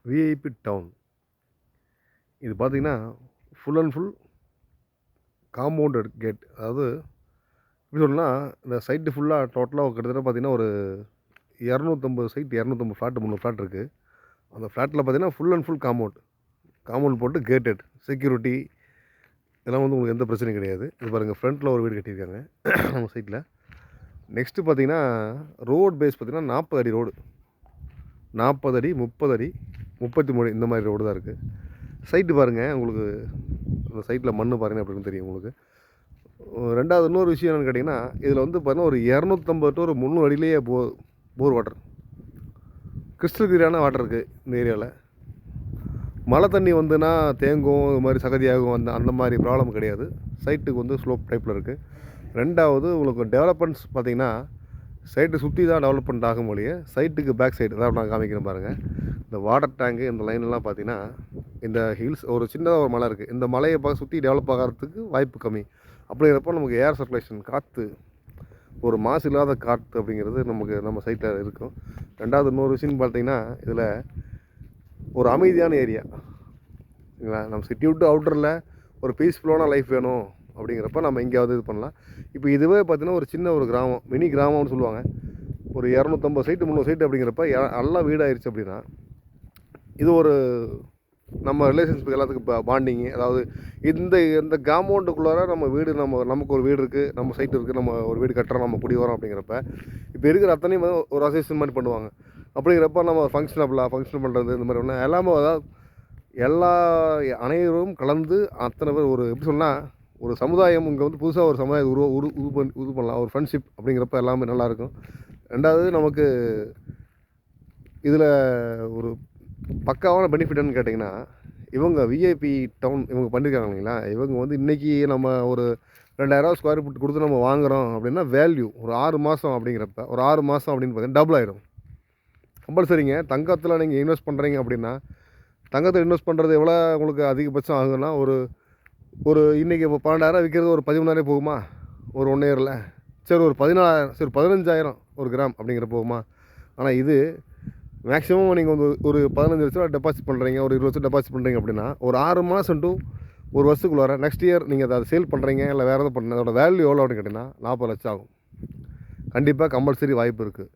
VIP town. இது பார்த்தீங்கன்னா, full and full compounded gate. அதாவது எப்படி சொல்லணும்னா, இந்த சைட்டு ஃபுல்லாக டோட்டலாக கிட்டத்தட்ட பார்த்தீங்கன்னா, ஒரு 250 சைட் 250 ஃப்ளாட் 300 ஃப்ளாட் இருக்குது. அந்த ஃப்ளாட்டில் பார்த்தீங்கன்னா, full and full compound. Compound போட்டு கேட்டட். செக்யூரிட்டி இதெல்லாம் வந்து உங்களுக்கு எந்த பிரச்சனையும் கிடையாது. இது பாருங்கள், ஃப்ரண்ட்டில் ஒரு வீடு கட்டியிருக்காங்க நம்ம சைட்டில். நெக்ஸ்ட்டு பார்த்தீங்கன்னா, ரோடு பேஸ் பார்த்தீங்கன்னா 40 அடி ரோடு. 40 அடி, 30 அடி, 33 இந்த மாதிரி ரோடு தான் இருக்குது. சைட்டு பாருங்கள், உங்களுக்கு அந்த சைட்டில் மண் பாருங்கள் அப்படின்னு தெரியும் உங்களுக்கு. ரெண்டாவது இன்னொரு விஷயம் என்னென்னு கேட்டிங்கன்னா, இதில் வந்து பார்த்தீங்கன்னா ஒரு 250 டு ஒரு 300 அடியிலேயே போர் வாட்டர், கிறிஸ்டல் கிளியரான வாட்டர் இருக்குது இந்த ஏரியாவில். மழை தண்ணி வந்துன்னா தேங்கும், இது மாதிரி சகதியாகும், அந்த மாதிரி ப்ராப்ளம் கிடையாது. சைட்டுக்கு வந்து ஸ்லோப் டைப்பில் இருக்குது. ரெண்டாவது உங்களுக்கு டெவலப்மெண்ட்ஸ் பார்த்திங்கன்னா, சைட்டை சுற்றி தான் டெவலப்மெண்ட் ஆகும் மொழியே. சைட்டுக்கு பேக் சைடு அதாவது நான் காமிக்கிறேன் பாருங்கள். இந்த வாட்டர் டேங்கு இந்த லைன்லாம் பார்த்திங்கன்னா, இந்த ஹில்ஸ் ஒரு சின்னதாக ஒரு மலை இருக்குது. இந்த மலையை சுற்றி டெவலப் ஆகிறதுக்கு வாய்ப்பு கம்மி. அப்படிங்கிறப்போ நமக்கு ஏர் சர்க்குலேஷன், காற்று, ஒரு மாசு இல்லாத காற்று அப்படிங்கிறது நமக்கு நம்ம சைட்டில் இருக்கும். ரெண்டாவது இன்னொரு விஷயம் பார்த்திங்கன்னா, இதில் ஒரு அமைதியான ஏரியா சரிங்களா. நம்ம சிட்டி விட்டு அவுட்டரில் ஒரு பீஸ்ஃபுல்லான லைஃப் வேணும் அப்படிங்கிறப்ப நம்ம எங்கேயாவது இது பண்ணலாம். இப்போ இதுவே பார்த்திங்கன்னா ஒரு சின்ன ஒரு கிராமம், மினி கிராமம்னு சொல்லுவாங்க. ஒரு 250 சைட்டு 300 சைட்டு அப்படிங்கிறப்ப நல்லா வீடாயிருச்சு அப்படின்னா, இது ஒரு நம்ம ரிலேஷன்ஷிப் எல்லாத்துக்கும் பாண்டிங்கு. அதாவது இந்த காம்பவுண்டுக்குள்ளார நம்ம வீடு, நமக்கு ஒரு வீடு இருக்குது, நம்ம சைட்டு இருக்குது, நம்ம ஒரு வீடு கட்டுறோம், நம்ம குடி வரோம் அப்படிங்கிறப்ப இப்போ இருக்கிற அத்தனையும் ஒரு அசோசியேஷன் மாதிரி பண்ணுவாங்க. அப்படிங்கிறப்ப நம்ம ஃபங்க்ஷன் பண்ணுறது இந்த மாதிரி ஒன்று எல்லாமே, அதாவது அனைவரும் கலந்து அத்தனை பேர் ஒரு எப்படி சொன்னால் ஒரு சமுதாயம் இங்கே வந்து புதுசாக ஒரு சமுதாயம் இது பண்ணலாம். ஒரு ஃப்ரெண்ட்ஷிப் அப்படிங்கிறப்ப எல்லாமே நல்லாயிருக்கும். ரெண்டாவது நமக்கு இதில் ஒரு பக்காவான பெனிஃபிட்னு கேட்டிங்கன்னா, இவங்க விஐபி டவுன் இவங்க பண்ணியிருக்காங்க இல்லைங்களா. இவங்க வந்து இன்றைக்கி நம்ம ஒரு 2000 ஸ்கொயர் ஃபீட் கொடுத்து நம்ம வாங்குகிறோம் அப்படின்னா வேல்யூ ஒரு 6 மாதம் அப்படிங்கிறப்ப, ஒரு 6 மாதம் அப்படின்னு பார்த்தீங்கன்னா டபுள் ஆயிடும். கம்பல்சரிங்க. தங்கத்தில் நீங்கள் இன்வெஸ்ட் பண்ணுறீங்க அப்படின்னா, தங்கத்தில் இன்வெஸ்ட் பண்ணுறது எவ்வளோ உங்களுக்கு அதிகபட்சம் ஆகுதுன்னா, ஒரு இன்றைக்கி இப்போ 12,000 விற்கிறது ஒரு 13,000 போகுமா ஒரு 1 இயரில்? சரி ஒரு 14,000, சரி 15,000 ஒரு கிராம் அப்படிங்கிற போகுமா? ஆனால் இது மேக்ஸிமம் நீங்கள் வந்து ஒரு 15 லட்ச ரூபா டெபாசிட் பண்ணுறீங்க, ஒரு 20 லட்சம் டெபாசிட் பண்ணுறீங்க அப்படின்னா, ஒரு 6 மாதம் டு ஒரு வருஷத்துக்குள்ளார நெக்ஸ்ட் இயர் நீங்கள் அதை சேல் பண்ணுறீங்க இல்லை வேறு எதாவது பண்ணுறீங்க, அதோட வேல்யூ எவ்வளோ அப்படின்னு கேட்டிங்கன்னா 40 லட்சம் ஆகும். கண்டிப்பாக கம்பல்சரி வாய்ப்பு இருக்குது.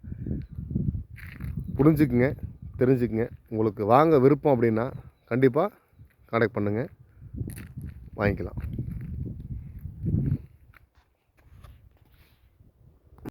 புரிஞ்சுக்குங்க, தெரிஞ்சுக்குங்க. உங்களுக்கு வாங்க விருப்பம் அப்படின்னா கண்டிப்பாக கான்டாக்ட் பண்ணுங்கள், வாங்கிக்கலாம்.